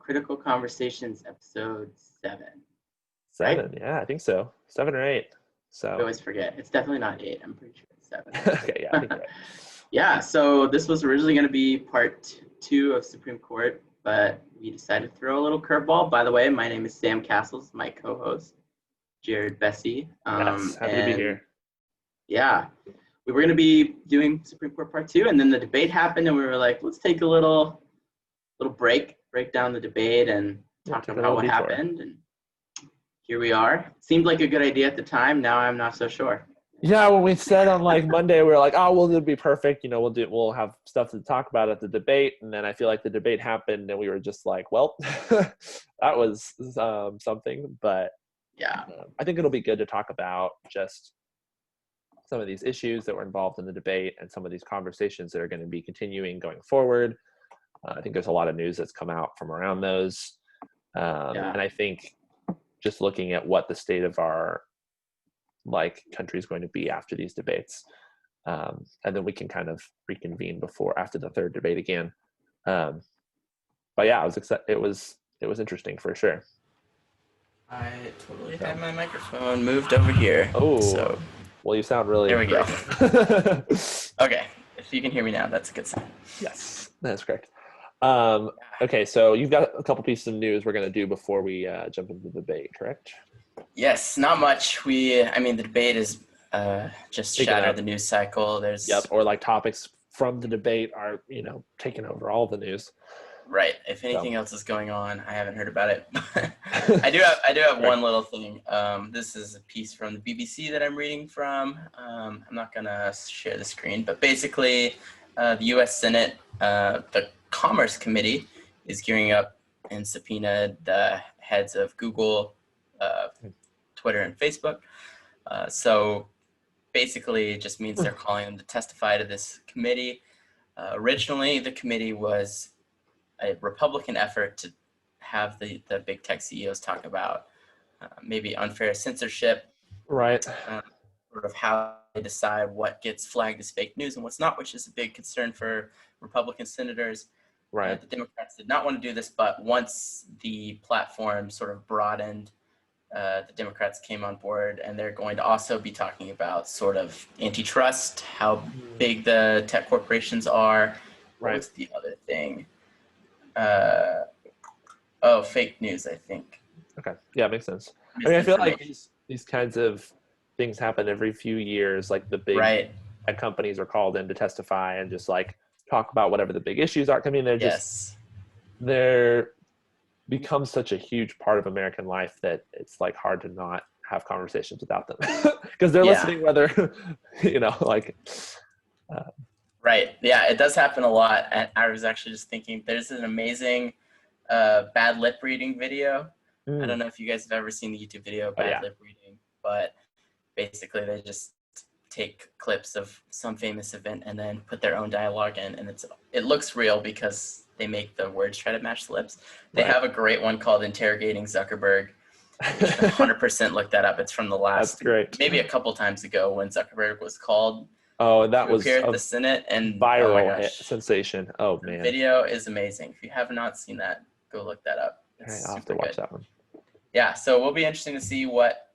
Critical Conversations, episode 7. 7, right? Yeah, I think so. 7 or 8. So I always forget. It's definitely not 8. I'm pretty sure it's 7. okay, yeah, I think you're right. Yeah, so this was originally going to be part 2 of Supreme Court, but we decided to throw a little curveball. By the way, my name is Sam Castles, my co-host, Jared Bessie. Yes, happy to be here. Yeah, we were going to be doing Supreme Court part 2, and then the debate happened, and we were like, let's take a little break down the debate and talk about what happened. And here we are. Seemed like a good idea at the time. Now I'm not so sure. Yeah, when we said on like Monday, we were like, oh, well, it'll be perfect. You know, we'll have stuff to talk about at the debate. And then I feel like the debate happened and we were just like, well, that was something. But yeah, I think it'll be good to talk about just some of these issues that were involved in the debate and some of these conversations that are going to be continuing going forward. I think there's a lot of news that's come out from around those. And I think just looking at what the state of our country is going to be after these debates, and then we can kind of reconvene after the third debate again. But yeah, it was interesting for sure. I totally had my microphone moved over here. Oh, so well, you sound really. There we go. Okay, if you can hear me now, that's a good sign. Yes, that's correct. Okay, so you've got a couple pieces of news we're going to do before we jump into the debate, correct? Yes, not much. The debate is just shattered the news cycle. Or like topics from the debate are, taking over all the news. Right. If anything else is going on, I haven't heard about it. I do have one little thing. This is a piece from the BBC that I'm reading from. I'm not going to share the screen, but basically the U.S. Senate, the Commerce Committee is gearing up and subpoenaed the heads of Google, Twitter, and Facebook. So basically it just means they're calling them to testify to this committee. Originally, the committee was a Republican effort to have the big tech CEOs talk about maybe unfair censorship, right? Sort of how they decide what gets flagged as fake news and what's not, which is a big concern for Republican senators. Right. The Democrats did not want to do this, but once the platform sort of broadened, the Democrats came on board, and they're going to also be talking about sort of antitrust, how big the tech corporations are. Right. What's the other thing? Fake news, I think. Okay. Yeah, makes sense. I mean, I feel like these kinds of things happen every few years. Like the big tech companies are called in to testify and just like talk about whatever the big issues are. I mean, they're become such a huge part of American life that it's like hard to not have conversations without them because they're listening whether, Right. Yeah, it does happen a lot. And I was actually just thinking there's an amazing bad lip reading video. I don't know if you guys have ever seen the YouTube video of bad lip reading, but basically they just take clips of some famous event and then put their own dialogue in, and it looks real because they make the words try to match the lips. They have a great one called Interrogating Zuckerberg. 100% look that up. It's from the last, maybe a couple times ago when Zuckerberg was called. Oh, and that was appear at the Senate and viral sensation. Oh man, the video is amazing. If you have not seen that, go look that up. It's I'll have to watch that one. Yeah, so it will be interesting to see what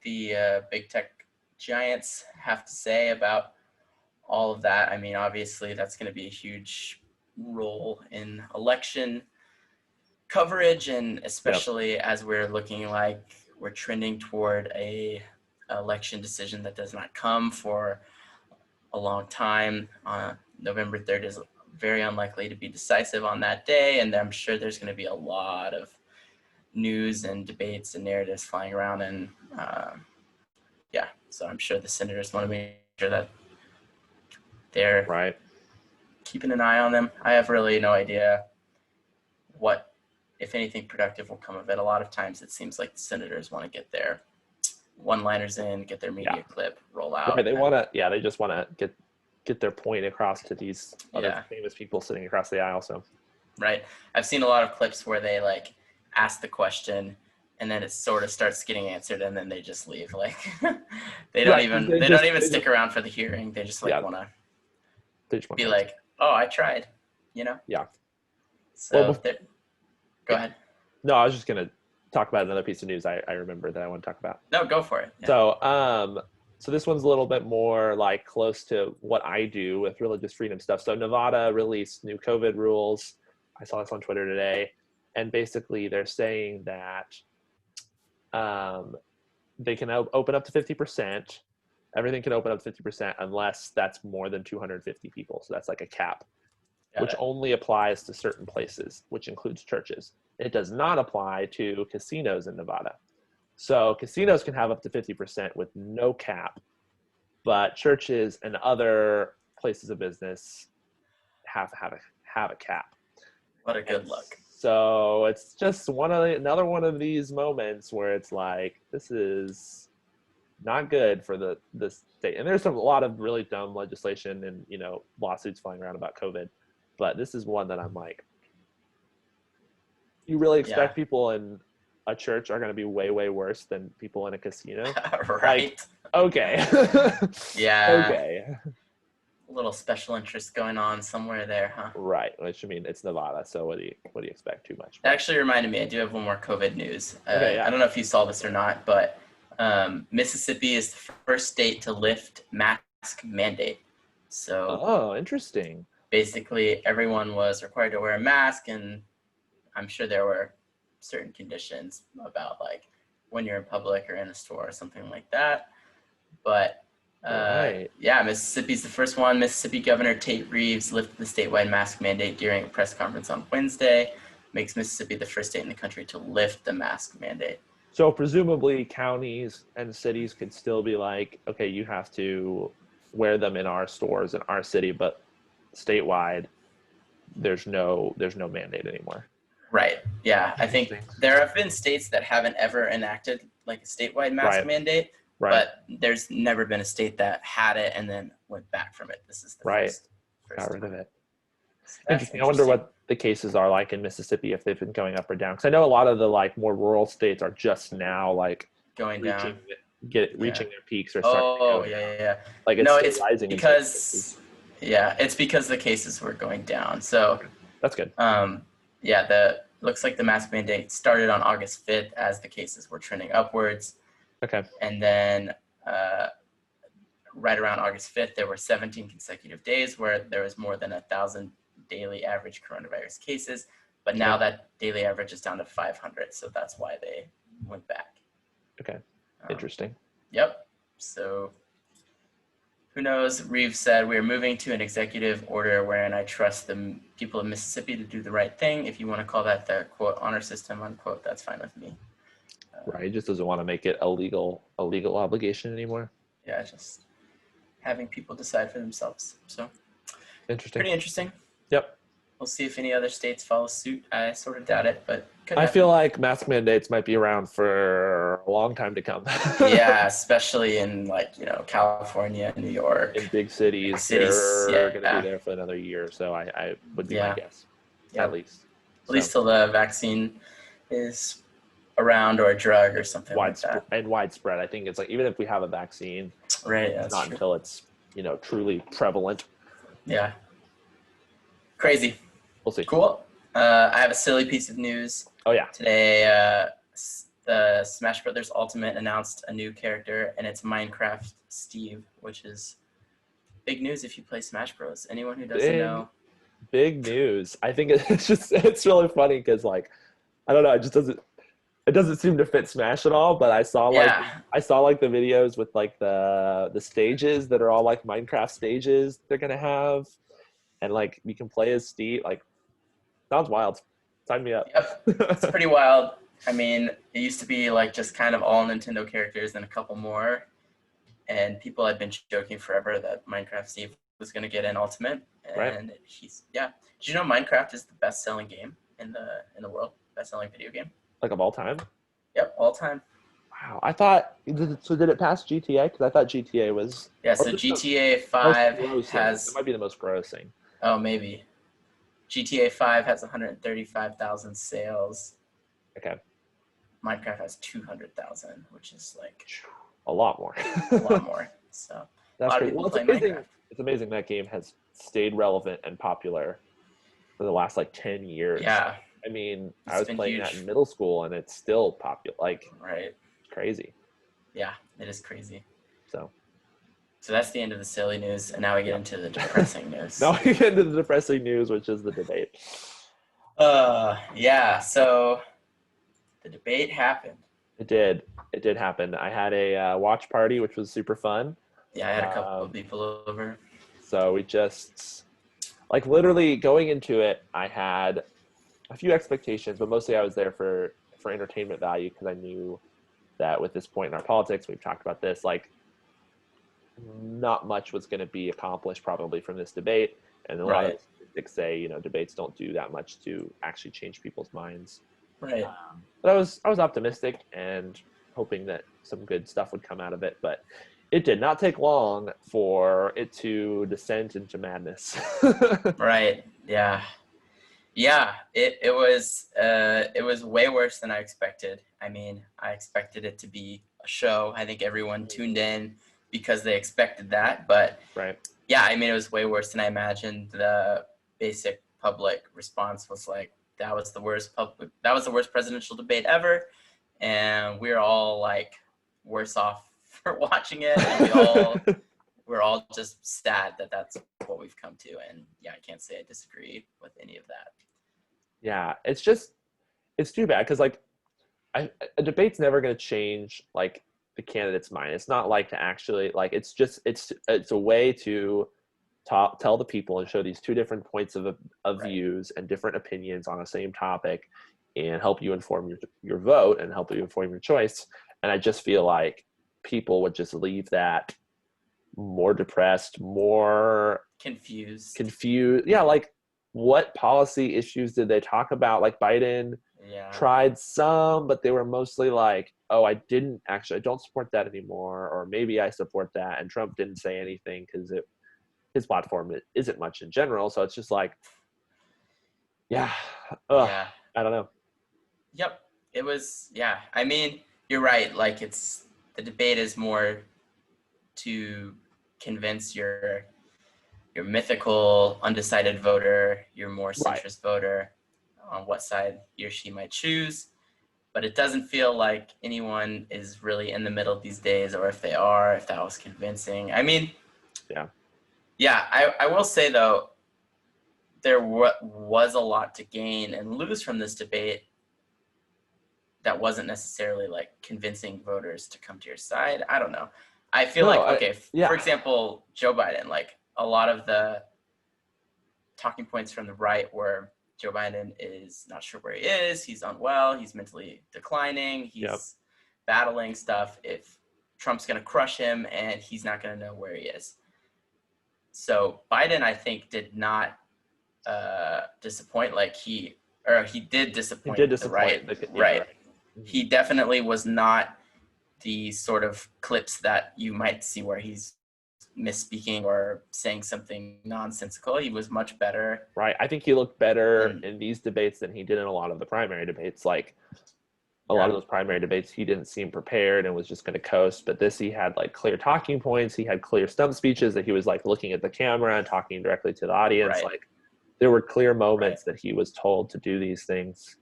the big tech giants have to say about all of that. I mean, obviously, that's going to be a huge role in election coverage, and especially as we're looking like we're trending toward a election decision that does not come for a long time. November 3rd is very unlikely to be decisive on that day, and I'm sure there's going to be a lot of news and debates and narratives flying around, and so I'm sure the senators want to make sure that they're keeping an eye on them. I have really no idea what, if anything productive, will come of it. A lot of times it seems like the senators want to get their one-liners in, get their media clip, roll out. Right, they just want to get their point across to these other famous people sitting across the aisle. So, right, I've seen a lot of clips where they like ask the question and then it sort of starts getting answered, and then they just leave. Like they don't even stick around for the hearing. They just want to be like, "Oh, I tried," Yeah. So Go ahead. No, I was just gonna talk about another piece of news I remember that I want to talk about. No, go for it. Yeah. So this one's a little bit more like close to what I do with religious freedom stuff. So Nevada released new COVID rules. I saw this on Twitter today, and basically they're saying that they can open up to 50%. Everything can open up to 50% unless that's more than 250 people. So that's like a cap, which only applies to certain places, which includes churches. It does not apply to casinos in Nevada. So casinos can have up to 50% with no cap, but churches and other places of business have a cap. What a good luck. So it's just another one of these moments where it's like, this is not good for the state. And there's a lot of really dumb legislation and, lawsuits flying around about COVID, but this is one that I'm like, you really expect people in a church are going to be way, way worse than people in a casino? Right. Like, okay. Yeah. Okay. A little special interest going on somewhere there, huh? Right. Which, I mean, it's Nevada, so what do you expect too much? That actually reminded me, I do have one more COVID news. Okay, yeah. I don't know if you saw this or not, but Mississippi is the first state to lift mask mandate. So Oh, interesting. basically everyone was required to wear a mask, and I'm sure there were certain conditions about like when you're in public or in a store or something like that. But Right. yeah, Mississippi's the first one. Mississippi Governor Tate Reeves lifted the statewide mask mandate during a press conference on Wednesday. Makes Mississippi the first state in the country to lift the mask mandate. So presumably counties and cities could still be like, okay, you have to wear them in our stores in our city, but statewide, there's no mandate anymore. Right. Yeah. I think there have been states that haven't ever enacted like a statewide mask mandate, but there's never been a state that had it and then went back from it. This is the first got rid of it. So interesting. I wonder what the cases are like in Mississippi, if they've been going up or down. Because I know a lot of the like more rural states are just now like going down, reaching their peaks or starting. Yeah. Like it's rising. Because it's because the cases were going down. So that's good. Looks like the mask mandate started on August 5th as the cases were trending upwards. Okay. And then right around August 5th, there were 17 consecutive days where there was more than 1,000 daily average coronavirus cases. But now that daily average is down to 500. So that's why they went back. Okay. Interesting. Yep. So who knows? Reeves said, "We are moving to an executive order wherein I trust the people of Mississippi to do the right thing. If you want to call that the quote honor system unquote, that's fine with me." Right. He just doesn't want to make it a legal obligation anymore. Yeah, just having people decide for themselves. So interesting. Pretty interesting. Yep. We'll see if any other states follow suit. I sort of doubt it, but I feel like mask mandates might be around for a long time to come. Yeah, especially in California, New York. In big cities. They're going to be there for another year. So I would be my guess, at least. At least till the vaccine is around or a drug or something like that. And widespread. I think it's like, even if we have a vaccine, it's not until it's, truly prevalent. Yeah. Crazy. We'll see. Cool. I have a silly piece of news. Oh, yeah. Today, the Smash Brothers Ultimate announced a new character, and it's Minecraft Steve, which is big news if you play Smash Bros. Anyone who doesn't know. Big news. I think it's really funny because, I don't know, it doesn't seem to fit Smash at all, but I saw the videos with the stages that are all like Minecraft stages they're going to have. And you can play as Steve. Sounds wild. Sign me up. Yep. It's pretty wild. I mean, it used to be just kind of all Nintendo characters and a couple more. And people had been joking forever that Minecraft Steve was going to get an Ultimate. And Did you know Minecraft is the best-selling game in the world? Best-selling video game? Of all time? Yep, all time. Wow. I thought, did it pass GTA? Because I thought GTA was... Yeah, so GTA 5 has... It might be the most grossing. Oh, maybe. GTA 5 has 135,000 sales. Okay. Minecraft has 200,000, which is a lot more. A lot more. So that's a lot of people play Minecraft. It's amazing that game has stayed relevant and popular for the last 10 years. Yeah. I mean, It's I was been playing huge. that in middle school, and it's still popular. Like, Right. it's crazy. Yeah, it is crazy. So that's the end of the silly news, and now we get into the depressing news. now we get into the depressing news, which is the debate. Yeah. So the debate happened. It did happen. I had a watch party, which was super fun. Yeah, I had a couple of people over. So we just, like, literally going into it, I had a few expectations, but mostly I was there for entertainment value, because I knew that with this point in our politics, we've talked about this, like, not much was going to be accomplished probably from this debate. And a lot of statistics say, debates don't do that much to actually change people's minds. Right. But I was optimistic and hoping that some good stuff would come out of it. But it did not take long for it to descend into madness. Right. Yeah. Yeah. It was way worse than I expected. I mean, I expected it to be a show. I think everyone tuned in because they expected that. But right. Yeah, I mean, it was way worse than I imagined. The basic public response was like, that was the worst presidential debate ever, and we're all like worse off for watching it, and we're all just sad that that's what we've come to. And yeah, I can't say I disagree with any of that. Yeah, it's too bad, because like a debate's never going to change like the candidate's mind. It's not like to actually, like, it's a way to tell the people and show these two different points of views and different opinions on the same topic, and help you inform your vote and help you inform your choice. And I just feel like people would just leave that more depressed, more confused. Yeah, like, what policy issues did they talk about? Like, Biden tried some, but they were mostly like, oh, I don't support that anymore, or maybe I support that. And Trump didn't say anything because his platform isn't much in general. So it's just like, I don't know. Yep. It was, yeah. I mean, you're right. Like, the debate is more to convince your mythical undecided voter, your more centrist voter, on what side he or she might choose. But it doesn't feel like anyone is really in the middle these days, or if they are, if that was convincing. I mean, I will say, though, there was a lot to gain and lose from this debate that wasn't necessarily like convincing voters to come to your side. I don't know. I feel for example, Joe Biden, like, a lot of the talking points from the right were Joe Biden is not sure where he is. He's unwell. He's mentally declining. He's battling stuff. If Trump's going to crush him, and he's not going to know where he is. So Biden, I think, did not disappoint. Like, he did disappoint. The right. Right. He definitely was not the sort of clips that you might see where he's misspeaking or saying something nonsensical. He was much better. Right. I think he looked better in these debates than he did in a lot of the primary debates. Like, a lot of those primary debates, he didn't seem prepared and was just going to coast. But this, he had like clear talking points. He had clear stump speeches that he was like looking at the camera and talking directly to the audience. Like, there were clear moments that he was told to do these things.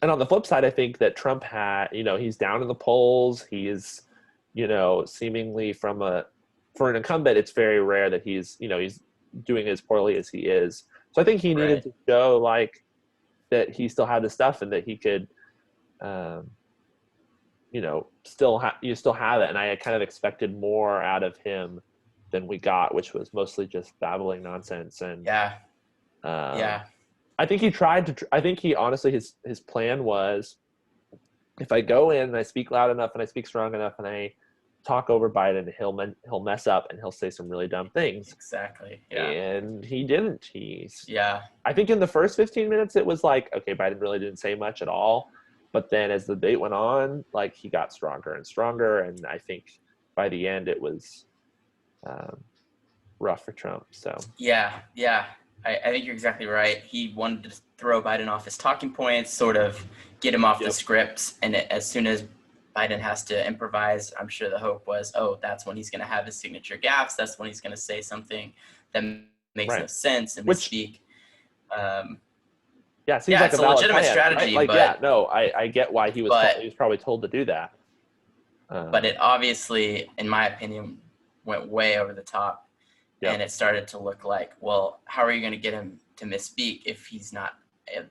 And on the flip side, I think that Trump had, he's down in the polls. He is, seemingly for an incumbent, it's very rare that he's doing as poorly as he is. So I think he needed to show like that he still had the stuff, and that he could, still have it. And I kind of expected more out of him than we got, which was mostly just babbling nonsense. And I think he tried to. I think he honestly, his plan was, if I go in and I speak loud enough and I speak strong enough and I talk over Biden, he'll mess up and he'll say some really dumb things. Exactly. Yeah. And he didn't. I think in the first 15 minutes it was like, okay, Biden really didn't say much at all. But then as the debate went on, like, he got stronger and stronger, and I think by the end it was rough for Trump. So I think you're exactly right. He wanted to throw Biden off his talking points, sort of get him off the script. And as soon as Biden has to improvise, I'm sure the hope was, that's when he's going to have his signature gaffes. That's when he's going to say something that makes no sense and misspeak. Yeah, it seems like it's a a valid legitimate plan, strategy, right? Like, but yeah, no, I get why he was but he was probably told to do that. but it obviously, in my opinion, went way over the top, and it started to look like, well, how are you going to get him to misspeak if he's not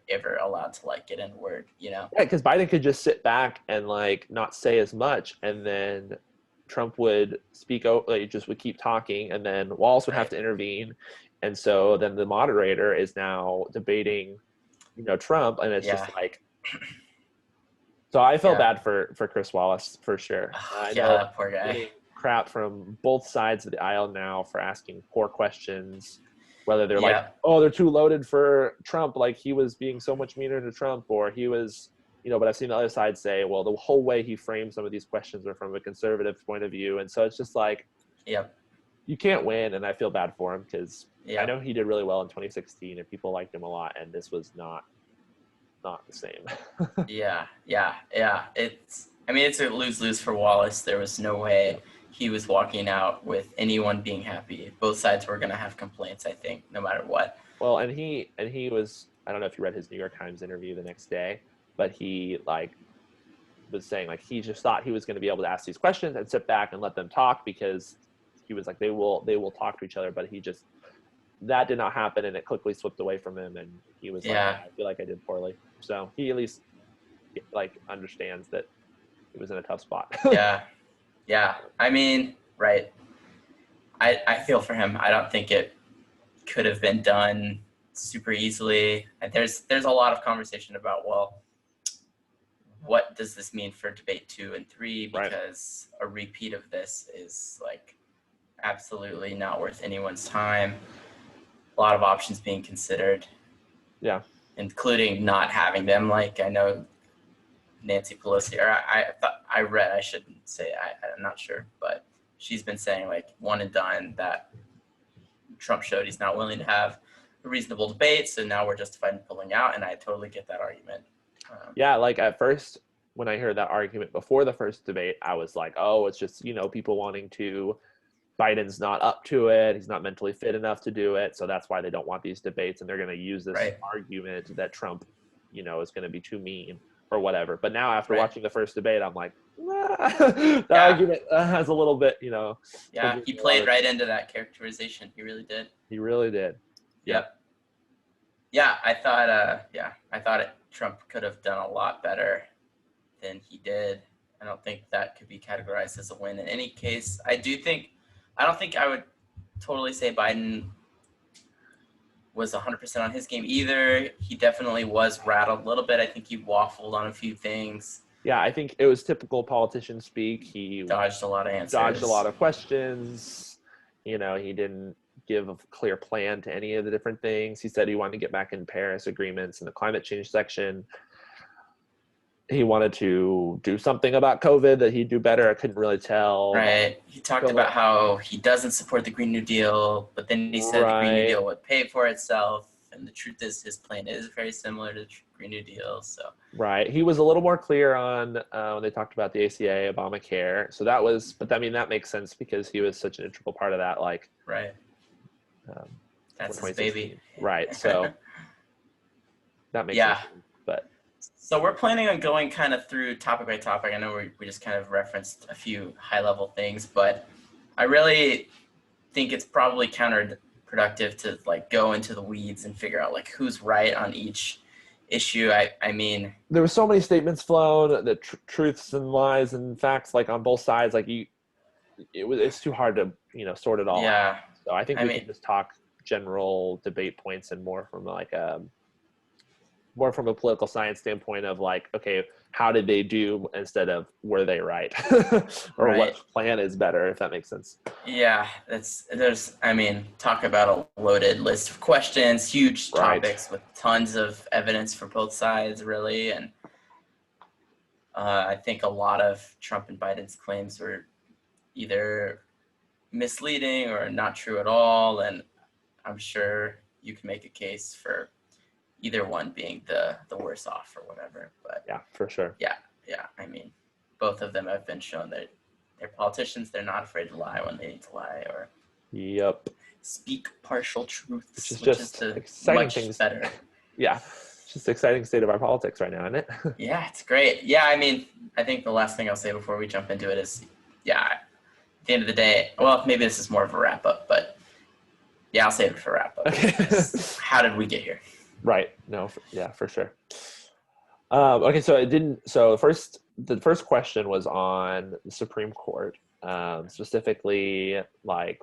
ever allowed to like get in a word, you know? Yeah, because Biden could just sit back and like not say as much, and then Trump would speak out, like, just would keep talking, and then Wallace would have to intervene, and so then the moderator is now debating, Trump, and it's just like. So I felt bad for Chris Wallace for sure. I know that poor guy. getting crap from both sides of the aisle now for asking poor questions, whether they're like, oh, they're too loaded for Trump, like he was being so much meaner to Trump, or he was, but I've seen the other side say, well, the whole way he framed some of these questions are from a conservative point of view. And so it's just like, you can't win. And I feel bad for him because I know he did really well in 2016 and people liked him a lot. And this was not the same. Yeah. It's a lose-lose for Wallace. There was no way he was walking out with anyone being happy. Both sides were going to have complaints, I think, no matter what. Well, and he was, I don't know if you read his New York Times interview the next day, but he was saying like he just thought he was going to be able to ask these questions and sit back and let them talk, because he was like they will talk to each other, but that did not happen, and it quickly slipped away from him, and he was like, I feel like I did poorly. So he at least like understands that it was in a tough spot. Yeah. Right. I feel for him. I don't think it could have been done super easily. There's a lot of conversation about, well, what does this mean for debate 2 and 3? Because a repeat of this is like absolutely not worth anyone's time. A lot of options being considered. Yeah. Including not having them. Like, I know Nancy Pelosi, or I shouldn't say, I'm not sure, but she's been saying like one and done, that Trump showed he's not willing to have a reasonable debate. So now we're justified in pulling out. And I totally get that argument. Like at first, when I heard that argument before the first debate, I was like, oh, it's just, people wanting to, Biden's not up to it. He's not mentally fit enough to do it. So that's why they don't want these debates. And they're going to use this argument that Trump, is going to be too mean or whatever. But now after watching the first debate, I'm like, the argument has a little bit, Yeah, he played right into that characterization. He really did. He really did. Yep. Yeah, I thought Trump could have done a lot better than he did. I don't think that could be categorized as a win in any case. I don't think I would totally say Biden was 100% on his game either. He definitely was rattled a little bit. I think he waffled on a few things. Yeah, I think it was typical politician speak. He dodged a lot of answers. Dodged a lot of questions. He didn't give a clear plan to any of the different things. He said he wanted to get back in Paris agreements in the climate change section. He wanted to do something about COVID that he'd do better. I couldn't really tell. Right. He talked about how he doesn't support the Green New Deal, but then he said the Green New Deal would pay for itself. And the truth is his plan is very similar to the Green New Deal. So right. He was a little more clear on when they talked about the ACA, Obamacare. So that was, but I mean, that makes sense because he was such an integral part of that. Like, right. That's his baby. Right. So that makes sense. But so we're planning on going kind of through topic by topic. I know we just kind of referenced a few high level things, but I really think it's probably counterproductive to like go into the weeds and figure out like who's right on each issue. I mean, there were so many statements flown, the truths and lies and facts, like on both sides, like it's too hard to, sort it all out. So I think we can just talk general debate points and more from like more from a political science standpoint of like, okay, how did they do instead of were they right? Or what plan is better, if that makes sense. Yeah, talk about a loaded list of questions, huge topics with tons of evidence for both sides, really. And I think a lot of Trump and Biden's claims were either misleading or not true at all. And I'm sure you can make a case for either one being the worse off or whatever. But yeah, for sure. Yeah. I mean, both of them have been shown that they're politicians. They're not afraid to lie when they need to lie, or yep, speak partial truths, which is just the exciting much things. Better. Yeah, just exciting state of our politics right now, isn't it? Yeah, it's great. Yeah, I mean, I think the last thing I'll say before we jump into it is, yeah, at the end of the day, well, maybe this is more of a wrap up, but yeah, I'll save it for wrap up. Okay. How did we get here? Right. No. For sure. Okay. So the first question was on the Supreme Court, specifically like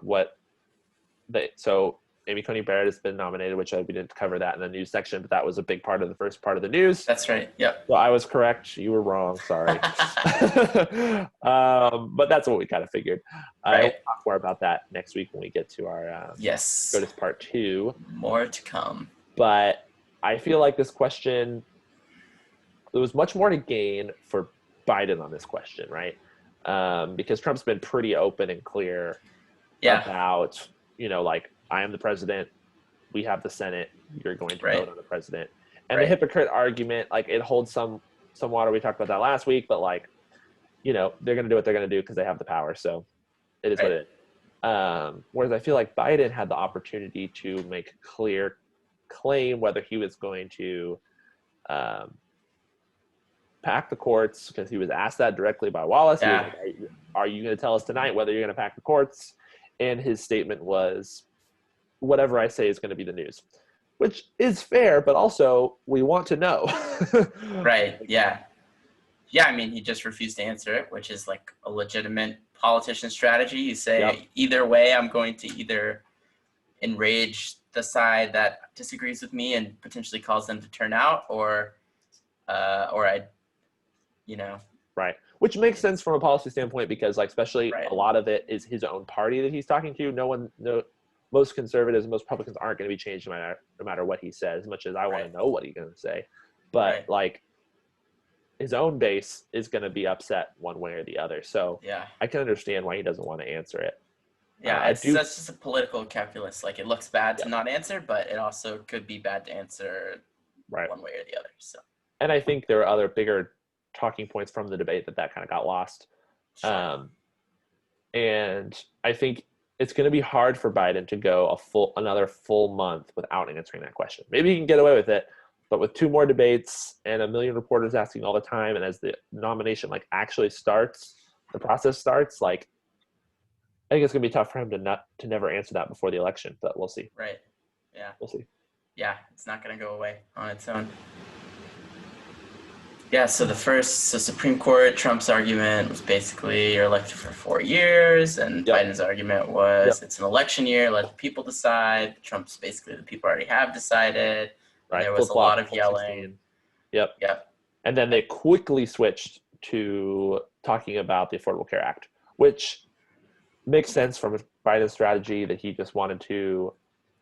so Amy Coney Barrett has been nominated, which we didn't cover that in the news section, but that was a big part of the first part of the news. That's right. Yep. So I was correct. You were wrong. Sorry. But that's what we kind of figured. Right. I'll talk more about that next week when we get to our yes. go to part 2. More to come. But I feel like this question, there was much more to gain for Biden on this question, right? Because Trump's been pretty open and clear about, like, I am the president, we have the Senate, you're going to vote on the president. And the hypocrite argument, like, it holds some water. We talked about that last week, but, like, they're going to do what they're going to do because they have the power. So it is what it is. Whereas I feel like Biden had the opportunity to make a clear claim whether he was going to pack the courts, because he was asked that directly by Wallace. Yeah. He was like, are you going to tell us tonight whether you're going to pack the courts? And his statement was, whatever I say is going to be the news, which is fair, but also we want to know. Right. Yeah. Yeah. I mean, he just refused to answer it, which is like a legitimate politician strategy. You say, either way, I'm going to either enrage the side that disagrees with me and potentially cause them to turn out, or I, Right. Which makes sense from a policy standpoint, because, like, especially a lot of it is his own party that he's talking to. Most conservatives, most Republicans aren't going to be changed no matter what he says, as much as I want to know what he's going to say. But like, his own base is going to be upset one way or the other. So I can understand why he doesn't want to answer it. Yeah, that's just a political calculus. Like, it looks bad to not answer, but it also could be bad to answer one way or the other. So, and I think there are other bigger talking points from the debate that kind of got lost. Sure. And I think it's going to be hard for Biden to go another full month without answering that question. Maybe he can get away with it, but with 2 more debates and 1 million reporters asking all the time, and as the nomination actually starts, the process starts, like, I think it's going to be tough for him to never answer that before the election, but we'll see. Right. Yeah. We'll see. Yeah, it's not going to go away on its own. Yeah, so Supreme Court, Trump's argument was basically you're elected for 4 years, and Biden's argument was it's an election year, let the people decide. Trump's basically the people already have decided. Right. There was a lot of yelling. Yep. And then they quickly switched to talking about the Affordable Care Act, which makes sense from Biden's strategy that he just wanted to,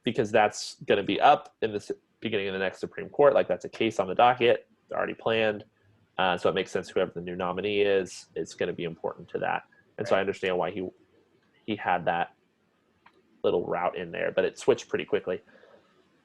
because that's going to be up in the beginning of the next Supreme Court. Like, that's a case on the docket. It's already planned. So it makes sense whoever the new nominee is going to be important to that. And so I understand why he had that little route in there, but it switched pretty quickly.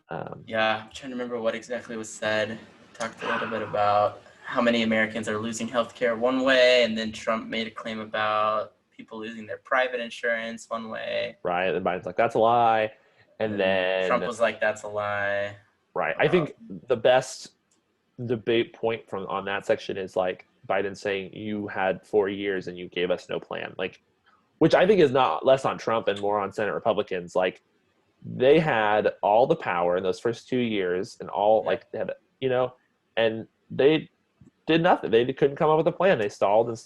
I'm trying to remember what exactly was said. Talked a little bit about how many Americans are losing healthcare one way, and then Trump made a claim about people losing their private insurance one way. Right, and Biden's like, that's a lie. And then Trump was like, that's a lie. Right. I think the best debate point on that section is, like, Biden saying, you had 4 years and you gave us no plan, like, which I think is not less on Trump and more on Senate Republicans. Like, they had all the power in those first 2 years, and like, they had, and they did nothing. They couldn't come up with a plan. They stalled, and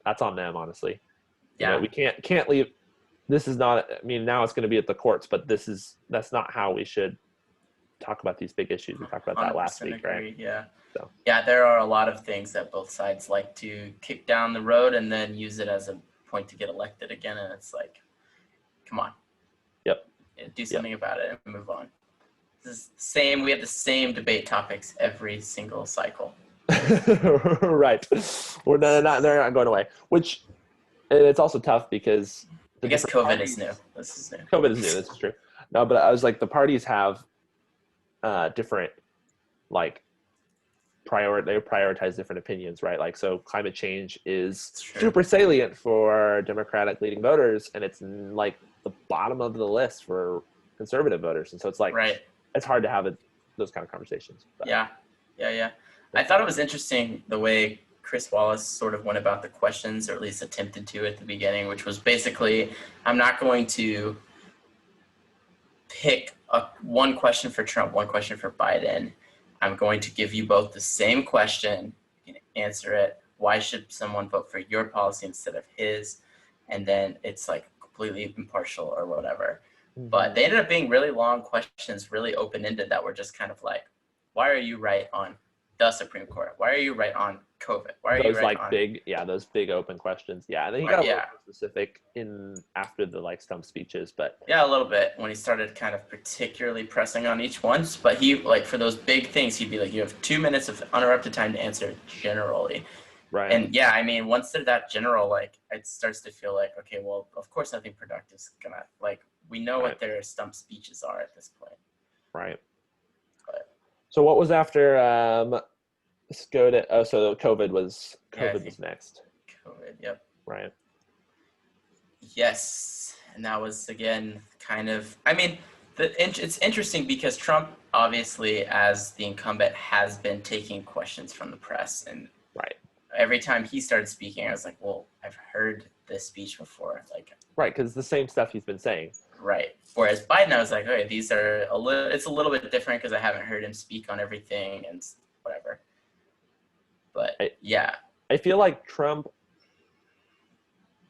that's on them, honestly. We can't leave. This is not, I mean, now it's going to be at the courts, but that's not how we should talk about these big issues. We talked about that last week, agree, right? Yeah. So. Yeah, there are a lot of things that both sides like to kick down the road and then use it as a point to get elected again. And it's like, come on. Yep. Do something about it and move on. We have the same debate topics every single cycle. Right. They're not going away. Which, and it's also tough because I guess COVID is new. This is new. COVID is new. This is true. No, but I was like, the parties have different, like, they prioritize different opinions, right? Like, so climate change is super salient for Democratic leading voters, and it's like the bottom of the list for conservative voters. And so it's like, it's hard to have those kind of conversations. But, Yeah. I thought it was interesting the way Chris Wallace sort of went about the questions, or at least attempted to at the beginning, which was basically, I'm not going to pick one question for Trump, one question for Biden. I'm going to give you both the same question. You can answer it. Why should someone vote for your policy instead of his? And then it's like completely impartial or whatever. mm-hmm. But they ended up being really long questions, really open-ended, that were just kind of like, why are you right on the Supreme Court? Why are you right on COVID? Why are those you right like on those big open questions? Yeah, and then he got a little more specific after the like stump speeches, but yeah, a little bit when he started kind of particularly pressing on each one. But he, like, for those big things, he'd be like, you have 2 minutes of uninterrupted time to answer generally. right. And yeah, I mean, once they're that general, like, it starts to feel like, okay, well, of course nothing productive is gonna, like, we know what their stump speeches are at this point. Right. But, so what was after let's go to so COVID was next. COVID, yep. Right. Yes, and that was, again, kind of, I mean, it's interesting because Trump, obviously, as the incumbent, has been taking questions from the press, and right. every time he started speaking, I was like, well, I've heard this speech before. Like, right, because it's the same stuff he's been saying. Right. Whereas Biden, I was like, okay, these are it's a little bit different because I haven't heard him speak on everything and whatever. But yeah. I feel like Trump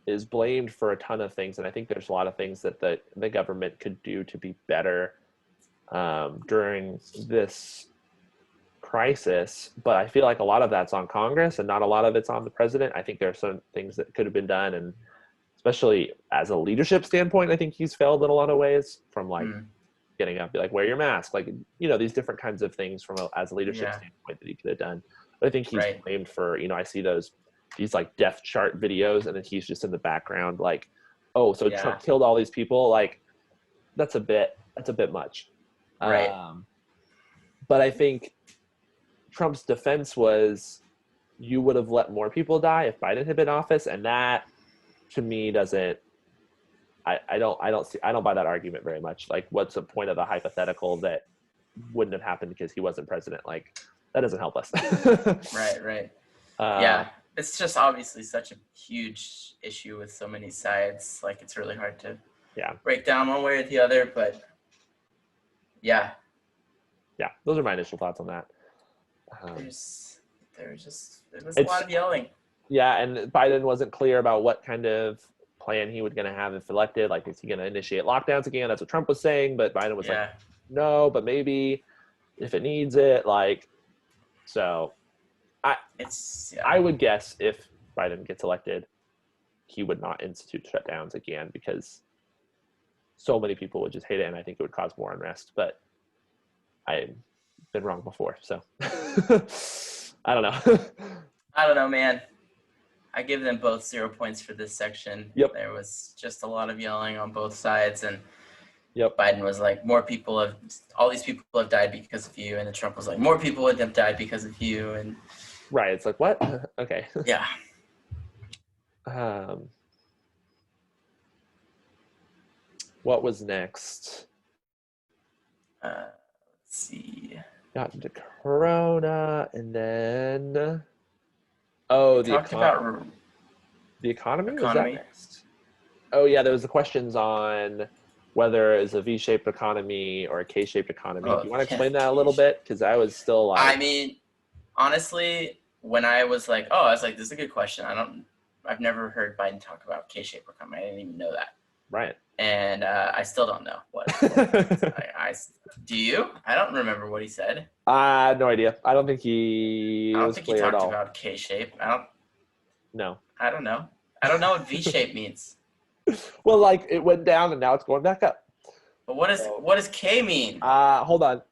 is blamed for a ton of things, and I think there's a lot of things that the government could do to be better during this crisis, but I feel like a lot of that's on Congress and not a lot of it's on the president. I think there are some things that could have been done, and especially as a leadership standpoint, I think he's failed in a lot of ways, from like getting up, be like, wear your mask, like, these different kinds of things as a leadership standpoint that he could have done. But I think he's blamed for, I see these like death chart videos, and then he's just in the background like, oh, so Trump killed all these people. Like, that's a bit much. Right. But I think Trump's defense was, you would have let more people die if Biden had been in office, and that to me doesn't. I don't buy that argument very much. Like, what's the point of a hypothetical that wouldn't have happened because he wasn't president? Like, that doesn't help us. Right. Yeah, it's just obviously such a huge issue with so many sides. Like, it's really hard to break down one way or the other. But yeah, those are my initial thoughts on that. There was a lot of yelling. Yeah, and Biden wasn't clear about what kind of plan he was going to have if elected. Like, is he going to initiate lockdowns again? That's what Trump was saying, but Biden was like, no, but maybe if it needs it. Like, so I would guess if Biden gets elected, he would not institute shutdowns again, because so many people would just hate it, and I think it would cause more unrest. But I've been wrong before, so I don't know. I don't know, man. I give them both 0 points for this section. Yep. There was just a lot of yelling on both sides, and Yep. Biden was like, all these people have died because of you, and then Trump was like, more people would have died because of you, and right. It's like, what? Okay. Yeah. What was next? Let's see. Got into Corona, and then the economy. Was that next? Oh yeah, there was the questions on whether it's a V-shaped economy or a K-shaped economy. Do you want to explain that a little bit? Because I was still like, I mean, honestly, when I was like, this is a good question. I've never heard Biden talk about K-shaped economy. I didn't even know that. Right. And I still don't know what. Do you? I don't remember what he said. I have no idea. I don't think he. I don't think he talked about K-shape. No. I don't know. I don't know what V-shape means. Well, like, it went down and now it's going back up. But what does K mean? Hold on.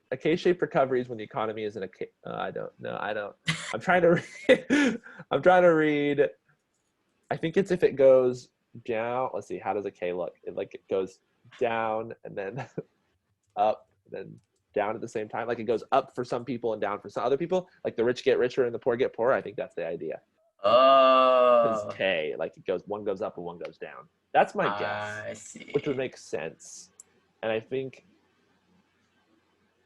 A K-shaped recovery is when the economy is in a K. I don't. I'm trying to read. I think it's if it goes down. Let's see. How does a K look? It goes down and then up, and then down at the same time. Like, it goes up for some people and down for some other people. Like, the rich get richer and the poor get poorer. I think that's the idea. Oh. K, like, one goes up and one goes down. That's my guess. I see. Which would make sense. And I think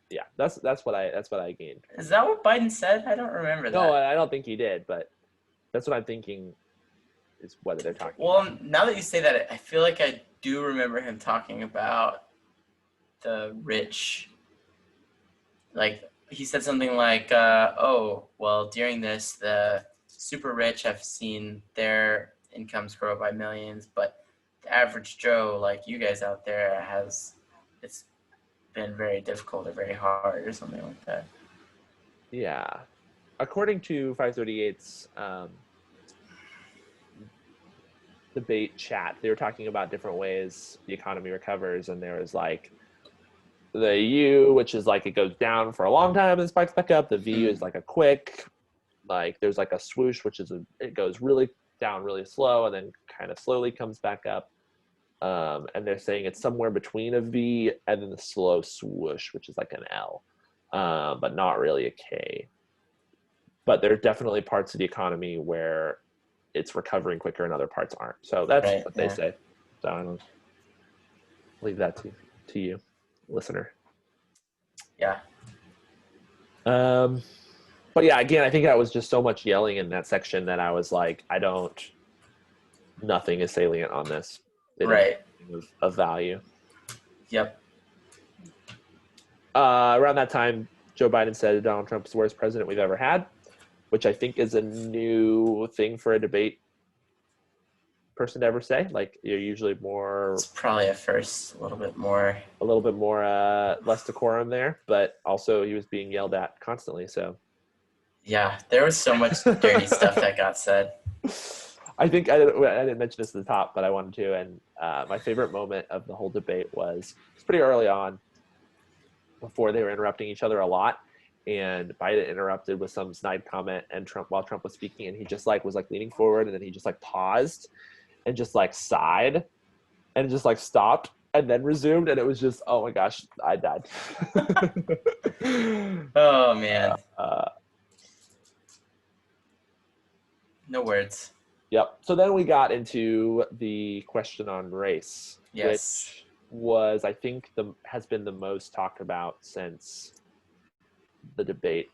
yeah, that's what I gained. Is that what Biden said? I don't remember that. No, I don't think he did, but that's what I'm thinking is what they're talking Well, about. now that you say that, I feel like I do remember him talking about the rich. Like, he said something like, oh, well, during this, the super rich have seen their incomes grow by millions, but the average Joe, like you guys out there, it's been very difficult or very hard or something like that. Yeah. According to 538's debate chat, they were talking about different ways the economy recovers, and there was like the U, which is like it goes down for a long time and spikes back up. The V is like a quick, like there's like a swoosh, which is it goes really down really slow and then kind of slowly comes back up. And they're saying it's somewhere between a V and then the slow swoosh, which is like an L, but not really a K. But there are definitely parts of the economy where it's recovering quicker and other parts aren't. So that's Right, what they say. So I don't leave that to you, listener. Yeah. But yeah, again, I think that was just so much yelling in that section that I was like, nothing is salient on this. They don't Right. of value. Yep. Around that time, Joe Biden said Donald Trump is the worst president we've ever had, which I think is a new thing for a debate person to ever say. Like, you're usually more, It's probably at first a little bit more less decorum there, but also he was being yelled at constantly. So yeah, there was so much dirty stuff that got said. I think I didn't mention this at the top, but I wanted to. And my favorite moment of the whole debate was pretty early on, before they were interrupting each other a lot, and Biden interrupted with some snide comment, and while Trump was speaking, and he just like was like leaning forward, and then he just like paused and just like sighed and just like stopped and then resumed, and it was just, oh my gosh, I died. Oh man. No words. Yep. So then we got into the question on race, Yes. which was, I think, has been the most talked about since the debate.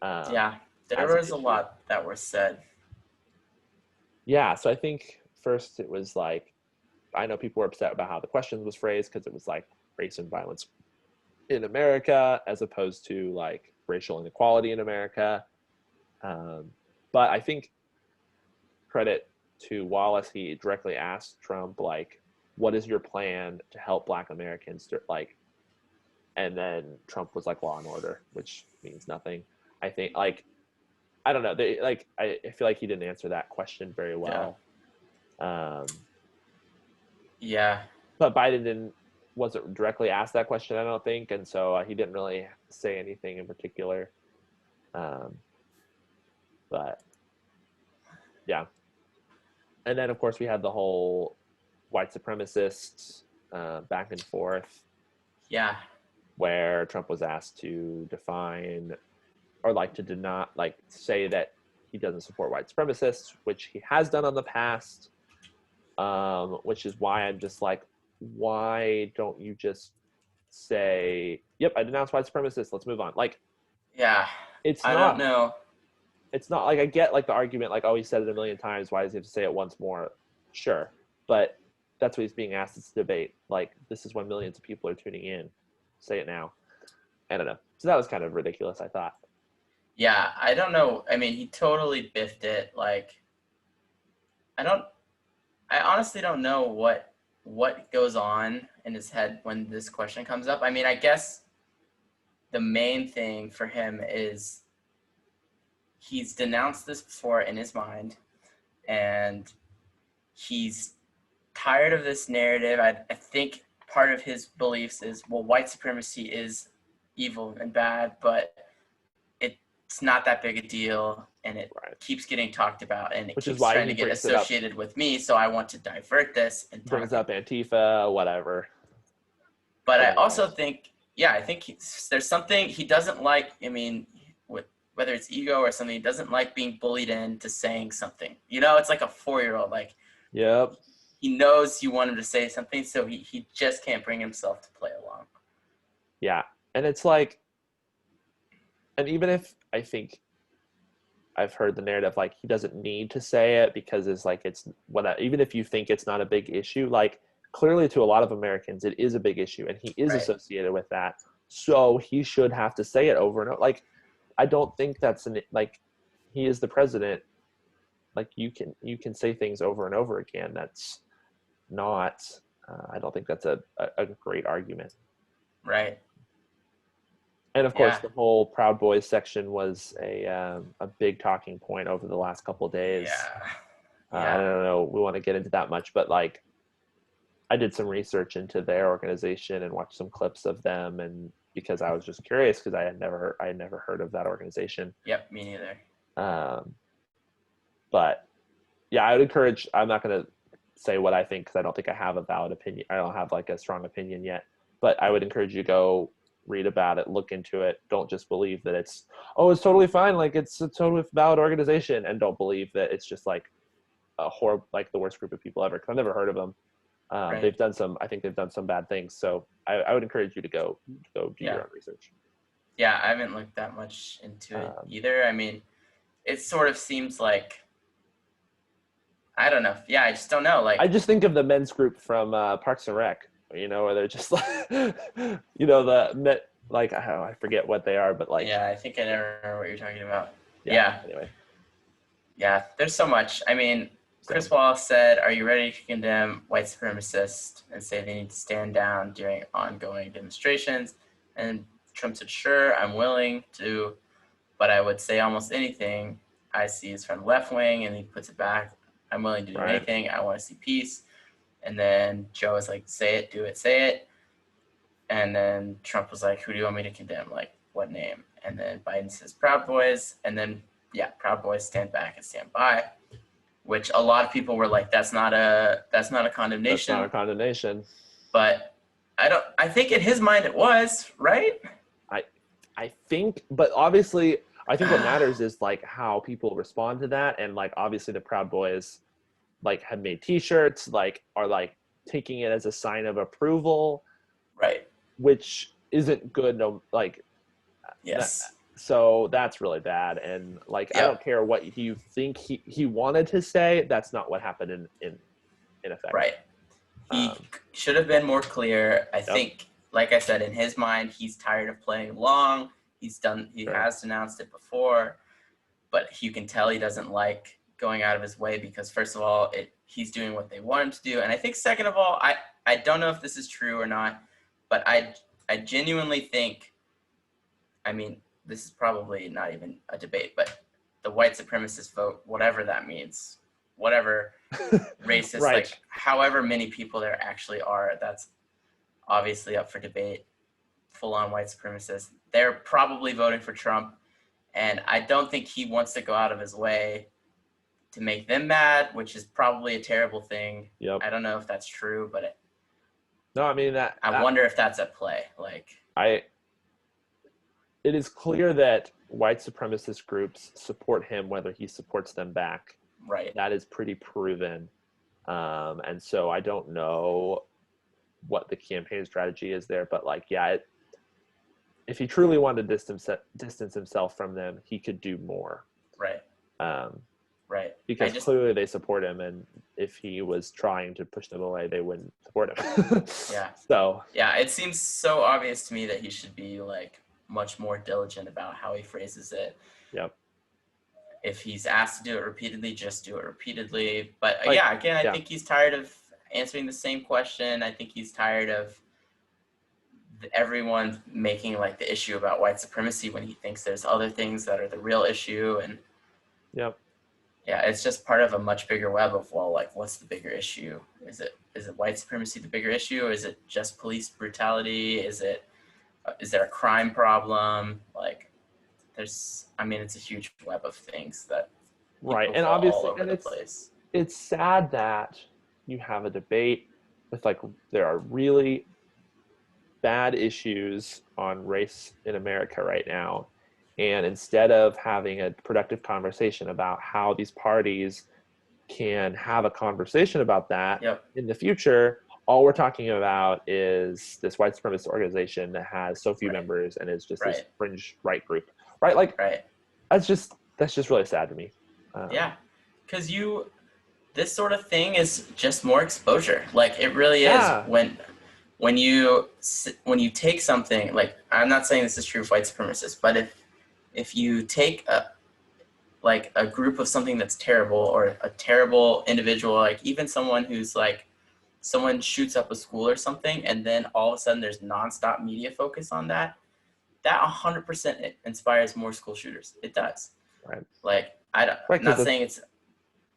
Yeah, there was a lot that were said. Yeah, so I think first it was like, I know people were upset about how the question was phrased, because it was like race and violence in America as opposed to like racial inequality in America. But I think credit to Wallace, he directly asked Trump, like, what is your plan to help Black Americans, like, and then Trump was like, law and order, which means nothing. I think, like, I don't know, I feel like he didn't answer that question very well. Yeah. But Biden wasn't directly asked that question, I don't think, and so he didn't really say anything in particular. But yeah. And then, of course, we had the whole white supremacists back and forth. Yeah. Where Trump was asked to define, or like to deny, like say that he doesn't support white supremacists, which he has done in the past. Which is why I'm just like, why don't you just say, yep, I denounce white supremacists, let's move on. Like, yeah, I don't know. It's not like, I get like the argument, like, oh, he said it a million times, why does he have to say it once more? Sure. But that's what he's being asked. It's a debate. Like, this is when millions of people are tuning in. Say it now. I don't know. So that was kind of ridiculous, I thought. Yeah, I don't know. I mean, he totally biffed it. Like, I honestly don't know what goes on in his head when this question comes up. I mean, I guess the main thing for him is he's denounced this before in his mind, and he's tired of this narrative. I think part of his beliefs is, well, white supremacy is evil and bad, but it's not that big a deal, and it keeps getting talked about, and it keeps trying to get associated with me, so I want to divert this and brings up Antifa, whatever. But I also think, I think there's something he doesn't like. I mean, whether it's ego or something, he doesn't like being bullied into saying something. You know, it's like a 4-year-old. Like, yep. He knows you want him to say something, so he just can't bring himself to play along. Yeah. And it's like, and even if I think I've heard the narrative, like, he doesn't need to say it because it's like, it's what, even if you think it's not a big issue, like, clearly to a lot of Americans, it is a big issue, and he is associated with that. So he should have to say it over and over. Like, I don't think that's like, he is the president. Like, you can say things over and over again. That's not, I don't think that's a great argument. Right. And of course, the whole Proud Boys section was a big talking point over the last couple of days. I don't know, we want to get into that much, but like, I did some research into their organization and watched some clips of them, and because I was just curious, because I had never heard of that organization. Yep, me neither. But yeah, I would encourage, I'm not going to say what I think because I don't think I have a valid opinion. I don't have like a strong opinion yet, but I would encourage you to go read about it, look into it. Don't just believe that it's totally fine. Like, it's a totally valid organization, and don't believe that it's just like a horrible, like the worst group of people ever. Cause I've never heard of them. I think they've done some bad things. So I would encourage you to go do your own research. Yeah, I haven't looked that much into it either. I mean, it sort of seems like, I don't know. Yeah, I just don't know. Like, I just think of the men's group from Parks and Rec, where they're just like, like, I forget what they are, but like. Yeah, I think I never remember what you're talking about. Anyway. Yeah, there's so much. I mean, Chris Wallace said, "Are you ready to condemn white supremacists and say they need to stand down during ongoing demonstrations?" And Trump said, "Sure, I'm willing to, but I would say almost anything I see is from the left wing," and he puts it back. "I'm willing to do anything. I want to see peace." And then Joe was like, "Say it, do it, say it." And then Trump was like, "Who do you want me to condemn? Like, what name?" And then Biden says, "Proud Boys." And then, Proud Boys stand back and stand by, which a lot of people were like, that's not a condemnation. That's not a condemnation. But I think in his mind it was, right? I think, but obviously, I think what matters is like how people respond to that. And like, obviously the Proud Boys like have made t-shirts, like are like taking it as a sign of approval. Right. Which isn't good. No, like, yes. So that's really bad. And like, I don't care what you think he wanted to say. That's not what happened in effect. Right. He should have been more clear. I think, like I said, in his mind, he's tired of playing along. He has denounced it before, but you can tell he doesn't like going out of his way because, first of all, he's doing what they want him to do. And I think, second of all, I don't know if this is true or not, but I genuinely think, I mean, this is probably not even a debate, but the white supremacist vote, whatever that means, whatever racist, like however many people there actually are, that's obviously up for debate. Full-on white supremacists, they're probably voting for Trump, and I don't think he wants to go out of his way to make them mad, which is probably a terrible thing. I don't know if that's true, but I wonder if that's at play. Like, it is clear that white supremacist groups support him whether he supports them back. Right. That is pretty proven. And so I don't know what the campaign strategy is there, but like, if he truly wanted to distance himself from them, he could do more. Right. Right. Because clearly they support him, and if he was trying to push them away, they wouldn't support him. So. Yeah, it seems so obvious to me that he should be like much more diligent about how he phrases it. Yep. If he's asked to do it repeatedly, just do it repeatedly. But I think he's tired of answering the same question. I think he's tired of everyone making like the issue about white supremacy when he thinks there's other things that are the real issue. And it's just part of a much bigger web of, well, like, what's the bigger issue? Is it white supremacy the bigger issue? Or is it just police brutality? Is there a crime problem? Like, it's a huge web of things that and obviously all over the place. It's sad that you have a debate with like, there are really bad issues on race in America right now, and instead of having a productive conversation about how these parties can have a conversation about that in the future, all we're talking about is this white supremacist organization that has so few Right. members and is just this Right. fringe right group, right? Like, Right. that's just really sad to me. Yeah, because this sort of thing is just more exposure. Like, it really is. Yeah. When you take something, like, I'm not saying this is true of white supremacists, but if you take a group of something that's terrible, or a terrible individual, like even someone who's like, someone shoots up a school or something, and then all of a sudden there's nonstop media focus on that 100% inspires more school shooters. It does. Right. Like, Right, I'm not saying it's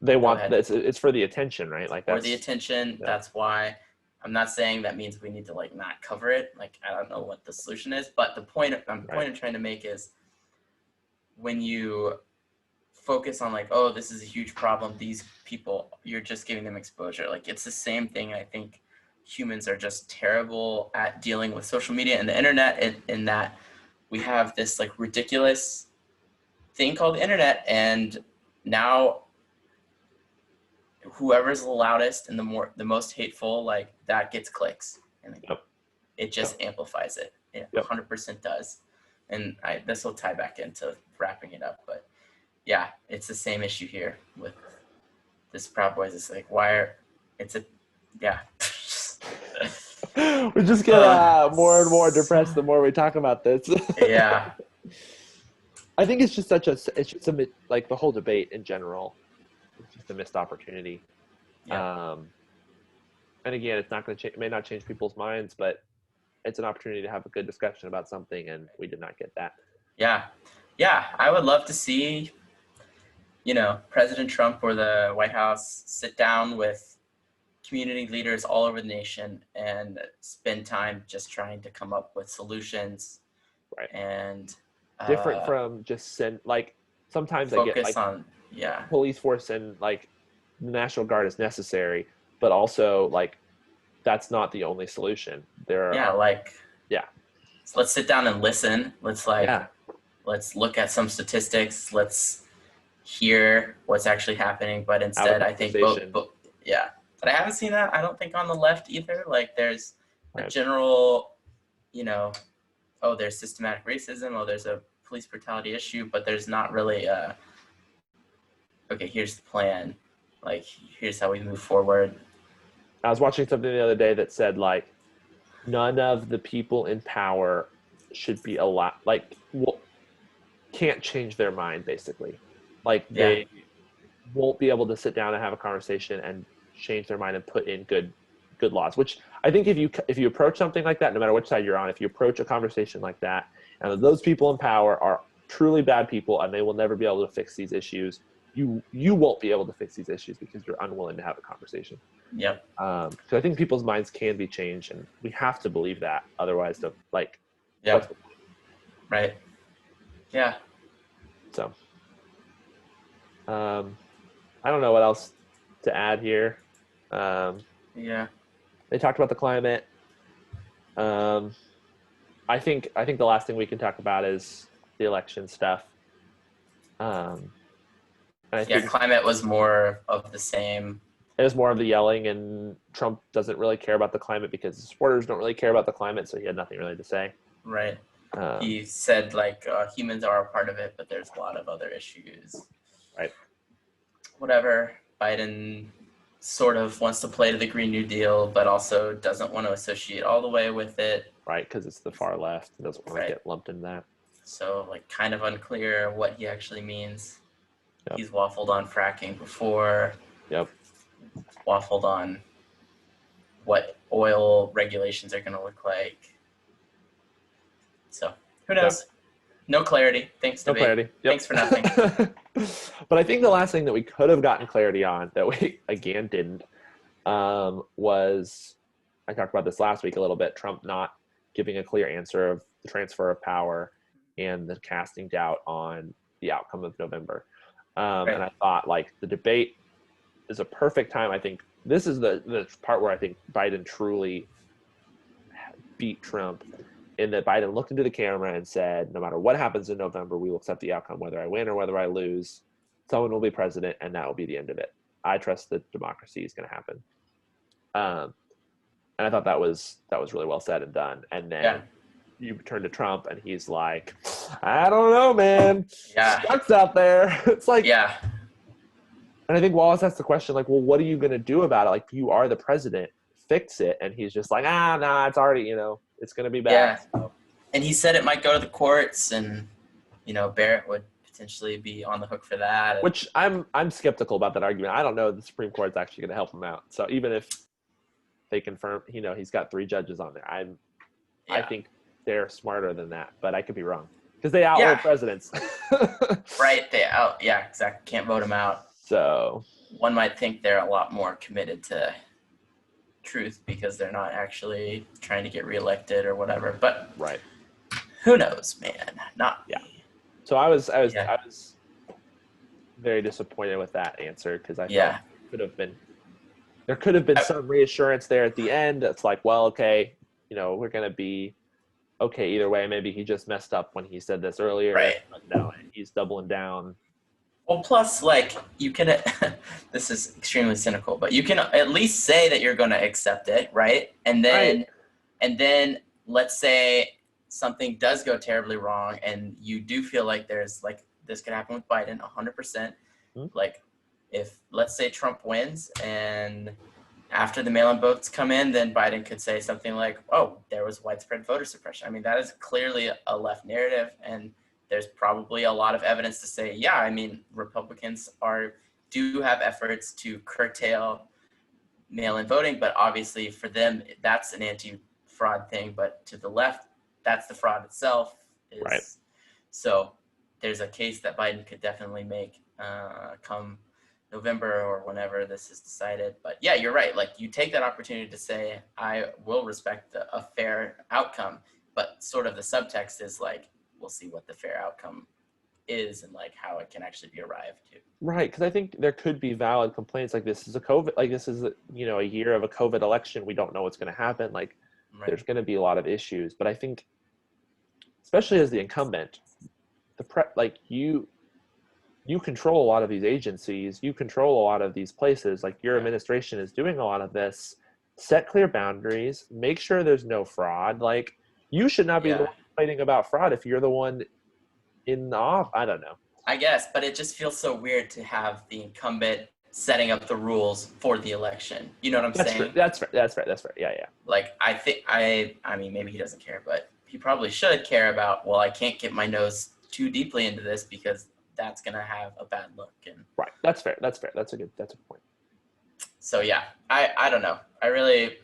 they Go want ahead. it's for the attention, right? Like, for that's the attention. yeah. That's why I'm not saying that means we need to like not cover it. Like, I don't know what the solution is, but the point I'm trying to make is, when you focus on like, oh, this is a huge problem, these people, you're just giving them exposure. Like, it's the same thing. I think humans are just terrible at dealing with social media and the internet, in that we have this like ridiculous thing called the internet, and now whoever's the loudest and the most hateful, like, that gets clicks, and it just amplifies it. It 100% does. And this will tie back into wrapping it up, but yeah, it's the same issue here with this Proud Boys. It's like, we just get more and more depressed the more we talk about this. Yeah. I think it's just like the whole debate in general, it's just a missed opportunity. Yeah. And again, it's not going to may not change people's minds, but it's an opportunity to have a good discussion about something, and we did not get that. Yeah. I would love to see, President Trump or the White House sit down with community leaders all over the nation and spend time just trying to come up with solutions. Right. And different from just sometimes I get like on police force and like the National Guard is necessary, but also like that's not the only solution. There are So let's sit down and listen. Let's let's look at some statistics. Let's hear what's actually happening. But instead, I think but I haven't seen that. I don't think on the left either. Like, there's a general, there's systematic racism. Oh, there's a police brutality issue, but there's not really okay, here's the plan. Like, here's how we move forward. I was watching something the other day that said, like, none of the people in power should be allowed, can't change their mind, basically. Like, they won't be able to sit down and have a conversation and change their mind and put in good laws, which I think if you approach something like that, no matter which side you're on, if you approach a conversation like that, and those people in power are truly bad people and they will never be able to fix these issues, you won't be able to fix these issues because you're unwilling to have a conversation. Yep. So I think people's minds can be changed, and we have to believe that. Otherwise, right. Yeah. So, I don't know what else to add here. They talked about the climate. I think the last thing we can talk about is the election stuff. I think climate was more of the same. It was more of the yelling, and Trump doesn't really care about the climate because his supporters don't really care about the climate, so he had nothing really to say. Right. He said, humans are a part of it, but there's a lot of other issues. Right. Whatever. Biden sort of wants to play to the Green New Deal, but also doesn't want to associate all the way with it. Right, because it's the far left and doesn't want to get lumped in that. So, kind of unclear what he actually means. Yep. He's waffled on fracking before. Yep. Waffled on what oil regulations are going to look like. So, who knows? No clarity. Thanks, debate. No clarity. Yep. Thanks for nothing. But I think the last thing that we could have gotten clarity on that we, again, didn't, was, I talked about this last week a little bit, Trump not giving a clear answer of the transfer of power and the casting doubt on the outcome of November. And I thought, the debate is a perfect time. I think this is the part where I think Biden truly beat Trump, in that Biden looked into the camera and said, no matter what happens in November, we will accept the outcome, whether I win or whether I lose. Someone will be president, and that will be the end of it. I trust that democracy is going to happen. And I thought that was really well said and done. And then you turn to Trump and he's like, I don't know, man. Sucks out there. It's like, yeah. And I think Wallace asked the question, like, well, what are you going to do about it? Like, you are the president, fix it. And he's just like, nah, it's already, it's going to be bad. Yeah. So. And he said it might go to the courts, and, Barrett would potentially be on the hook for that. Which I'm skeptical about that argument. I don't know if the Supreme Court's actually going to help him out. So even if they confirm, he's got 3 judges on there, I think they're smarter than that, but I could be wrong because they out presidents. Right. Exactly. Can't vote him out. So one might think they're a lot more committed to truth because they're not actually trying to get reelected or whatever. But who knows, man? Not me. So I was very disappointed with that answer because I thought there could have been some reassurance there at the end. It's like, well, okay, we're gonna be okay either way. Maybe he just messed up when he said this earlier. Right. But no, he's doubling down. Well, plus, you can, this is extremely cynical, but you can at least say that you're going to accept it, right? And then let's say something does go terribly wrong and you do feel like there's, this could happen with Biden 100%. Mm-hmm. Like, if, let's say Trump wins and after the mail-in votes come in, then Biden could say something like, oh, there was widespread voter suppression. I mean, that is clearly a left narrative, and there's probably a lot of evidence to say, Republicans do have efforts to curtail mail-in voting, but obviously for them, that's an anti-fraud thing. But to the left, that's the fraud itself. Right. So there's a case that Biden could definitely make come November or whenever this is decided. But yeah, you're right. You take that opportunity to say, I will respect a fair outcome, but sort of the subtext is we'll see what the fair outcome is and how it can actually be arrived to. Right, because I think there could be valid complaints this is a COVID, this is a year of a COVID election. We don't know what's going to happen. There's going to be a lot of issues, but I think, especially as the incumbent, you control a lot of these agencies, you control a lot of these places. Your administration is doing a lot of this. Set clear boundaries. Make sure there's no fraud. You should not be fighting about fraud if you're the one in the off. I don't know. I guess, but it just feels so weird to have the incumbent setting up the rules for the election. You know what I'm saying? That's fair. Yeah. I think I mean, maybe he doesn't care, but he probably should care about, well, I can't get my nose too deeply into this because that's going to have a bad look. And right. That's fair. That's a point. So yeah, I don't know. I really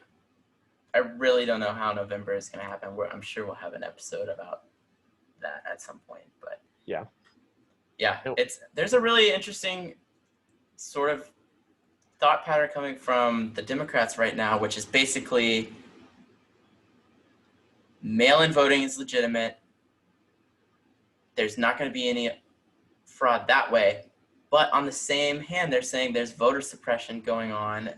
don't know how November is going to happen. I'm sure we'll have an episode about that at some point, but yeah, there's a really interesting sort of thought pattern coming from the Democrats right now, which is basically mail-in voting is legitimate. There's not going to be any fraud that way, but on the same hand, they're saying there's voter suppression going on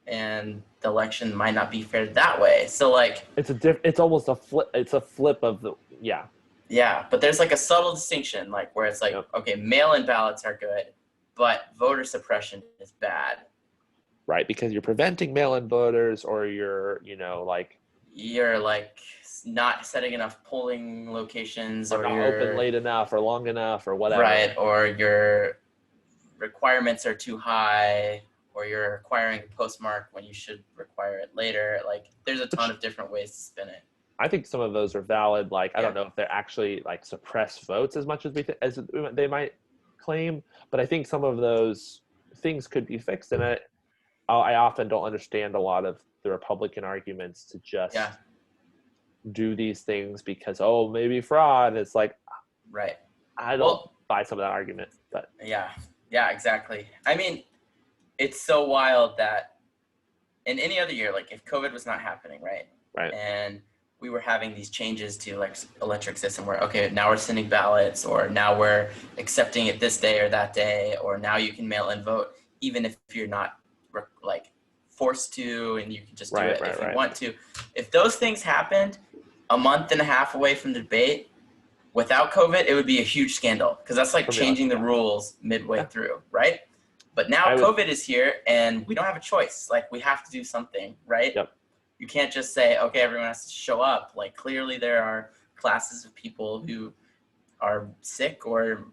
and the election might not be fair that way. So it's almost a flip. It's a flip of the but there's a subtle distinction where it's okay, mail-in ballots are good, but voter suppression is bad. Right, because you're preventing mail-in voters, or you're not setting enough polling locations, or not open late enough or long enough or whatever. Right, or your requirements are too high, or you're requiring a postmark when you should require it later. There's a ton of different ways to spin it. I think some of those are valid. I don't know if they're actually suppress votes as much as as they might claim, but I think some of those things could be fixed. And I often don't understand a lot of the Republican arguments to just do these things because, maybe fraud. It's right. I don't buy some of that argument, but yeah, exactly. I mean, it's so wild that in any other year, if COVID was not happening, right? And we were having these changes to electric system where, okay, now we're sending ballots, or now we're accepting it this day or that day, or now you can mail in vote, even if you're not forced to, and you can just do it if you want to. If those things happened a month and a half away from the debate without COVID, it would be a huge scandal because that's changing the rules midway through, right? But now COVID is here and we don't have a choice. We have to do something, right? Yep. You can't just say, okay, everyone has to show up. Like, clearly there are classes of people who are sick or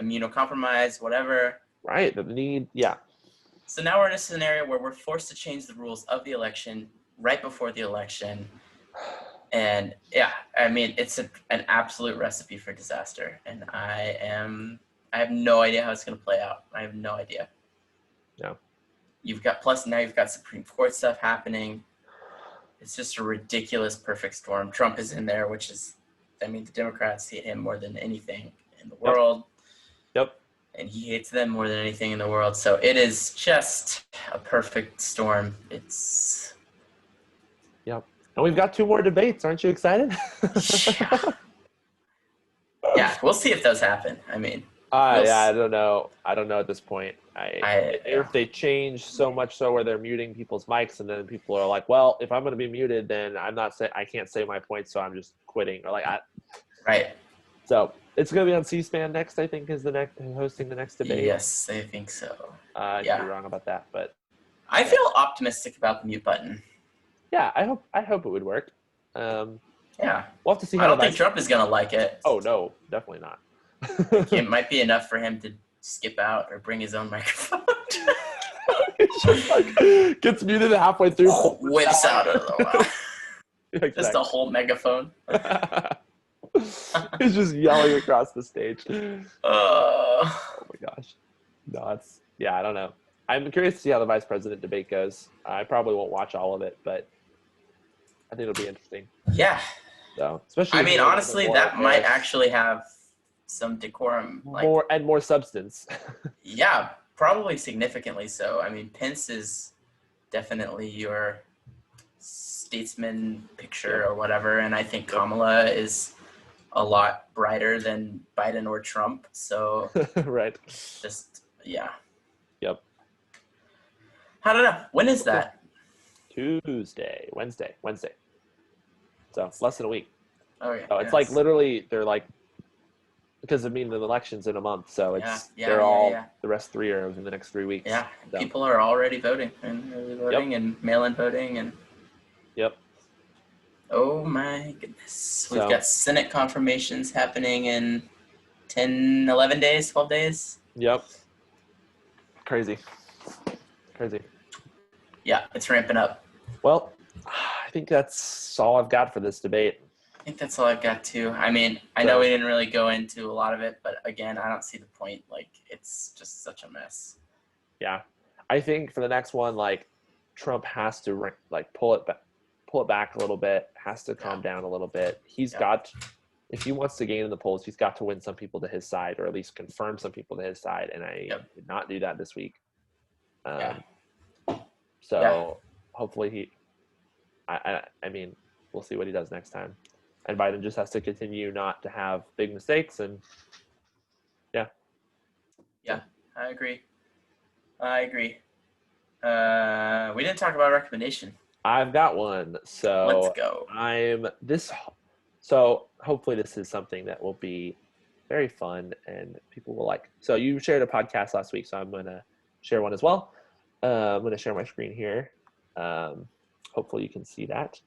immunocompromised, whatever. Right. The need. Yeah. So now we're in a scenario where we're forced to change the rules of the election right before the election. And yeah, I mean, it's an absolute recipe for disaster. And I have no idea how it's going to play out. I have no idea. Yeah. Now you've got Supreme Court stuff happening. It's just a ridiculous perfect storm. Trump is in there, which is, I mean, the Democrats hate him more than anything in the world. Yep. And he hates them more than anything in the world. So it is just a perfect storm. It's... Yep. And we've got 2 more debates. Aren't you excited? Yeah, we'll see if those happen. I mean, yeah, I don't know. I don't know at this point. If they change so much so where they're muting people's mics, and then people are like, "Well, if I'm going to be muted, then I can't say my point, so I'm just quitting." Or right. So it's going to be on C-SPAN next. I think is hosting the next debate. Yes, I think so. I could be wrong about that, but I feel optimistic about the mute button. Yeah, I hope it would work. Yeah, we'll have to see. I don't think Trump is going to like it. Oh no, definitely not. It might be enough for him to skip out or bring his own microphone. It's just like gets muted halfway through. Whips out of the way. Exactly. Just a whole megaphone. He's just yelling across the stage. Oh my gosh. No, I don't know. I'm curious to see how the vice president debate goes. I probably won't watch all of it, but I think it'll be interesting. Yeah. So, especially. I mean, honestly, that might actually have some decorum. More substance. Yeah, probably significantly so. I mean, Pence is definitely your statesman picture or whatever, and I think Kamala is a lot brighter than Biden or Trump. So, right. Just yeah. Yep. I don't know. When is that? Wednesday. So less than a week. Oh yeah. So it's like literally they're like, because I mean the election's in a month, so it's the rest 3 are in the next 3 weeks. Yeah. So. People are already voting and mail-in voting and. Yep. Oh my goodness. We've got Senate confirmations happening in 10, 11 days, 12 days. Yep. Crazy. Yeah, it's ramping up. Well, I think that's all I've got for this debate. I think that's all I've got too. I mean, I know we didn't really go into a lot of it, but again, I don't see the point. Like, it's just such a mess. Yeah. I think for the next one, like, Trump has to like pull it back a little bit, has to calm down a little bit. He's got, if he wants to gain in the polls, he's got to win some people to his side, or at least confirm some people to his side. And I did not do that this week. So hopefully I mean, we'll see what he does next time. And Biden just has to continue not to have big mistakes. And yeah, I agree. We didn't talk about a recommendation. I've got one. So let's go. So hopefully this is something that will be very fun and people will like. So you shared a podcast last week, so I'm going to share one as well. I'm going to share my screen here. Hopefully you can see that.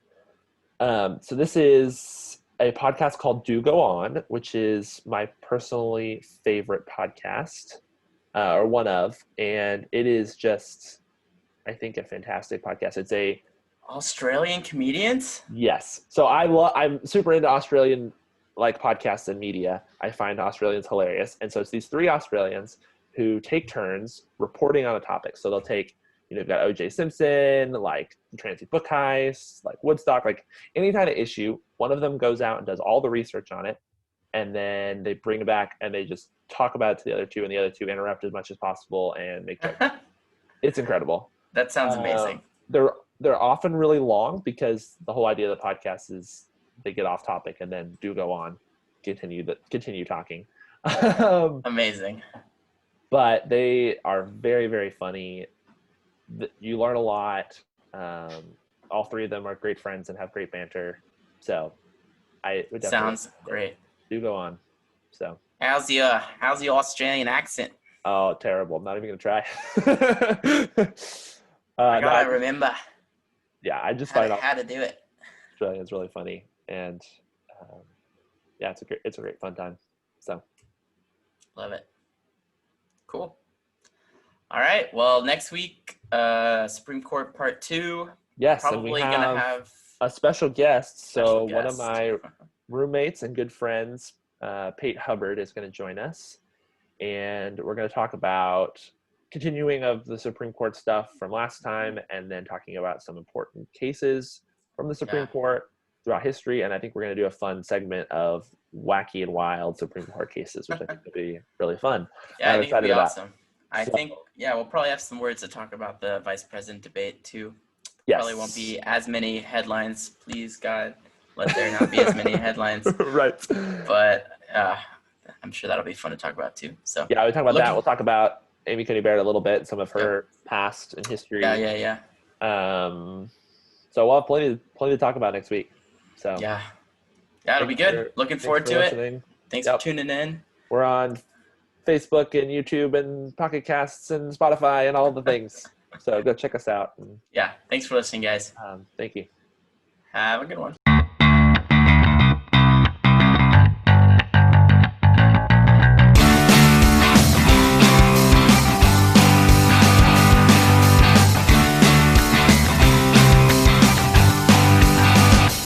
So this is a podcast called Do Go On, which is my personally favorite podcast, or one of, and it is just, I think, a fantastic podcast. It's a Australian comedians? Yes. So I'm super into Australian podcasts and media. I find Australians hilarious. And so it's these 3 Australians who take turns reporting on a topic. So they'll take, you've got O.J. Simpson, like the Transit book heist, like Woodstock, like any kind of issue. One of them goes out and does all the research on it. And then they bring it back and they just talk about it to the other 2, and the other 2 interrupt as much as possible and make jokes. It's incredible. That sounds amazing. They're often really long because the whole idea of the podcast is they get off topic and then do go on, continue talking. Amazing. But they are very, very funny. You learn a lot. All 3 of them are great friends and have great banter. So I would definitely sounds great. Do go on. So how's your Australian accent? Oh, terrible. I'm not even gonna try. I remember. yeah, I just find how to do it. It's really funny, and yeah, it's a great fun time. So Love it. Cool. All right. Well, next week, Supreme Court Part 2. yes, Probably and we gonna have a special guest. special One of guest. my roommates and good friends, Pate Hubbard, is going to join us, and we're going to talk about continuing of the Supreme Court stuff from last time, and then talking about some important cases from the Supreme Court throughout history. And I think we're going to do a fun segment of wacky and wild Supreme Court cases, which I think will be really fun. Yeah, I think it'll be awesome. I So, think, we'll probably have some words to talk about the vice president debate too. yes. Probably won't be as many headlines. Please, God, let there not be as many headlines. Right. But I'm sure that'll be fun to talk about too. So yeah, we'll talk about that. We'll talk about Amy Coney Barrett a little bit, some of her past and history. Yeah. So we'll have plenty to talk about next week. So yeah, it'll be good. Looking forward to it. Thanks for tuning in. We're on Facebook and YouTube and Pocket Casts and Spotify and all the things. So go check us out. Yeah, thanks for listening, guys. Thank you. Have a good one.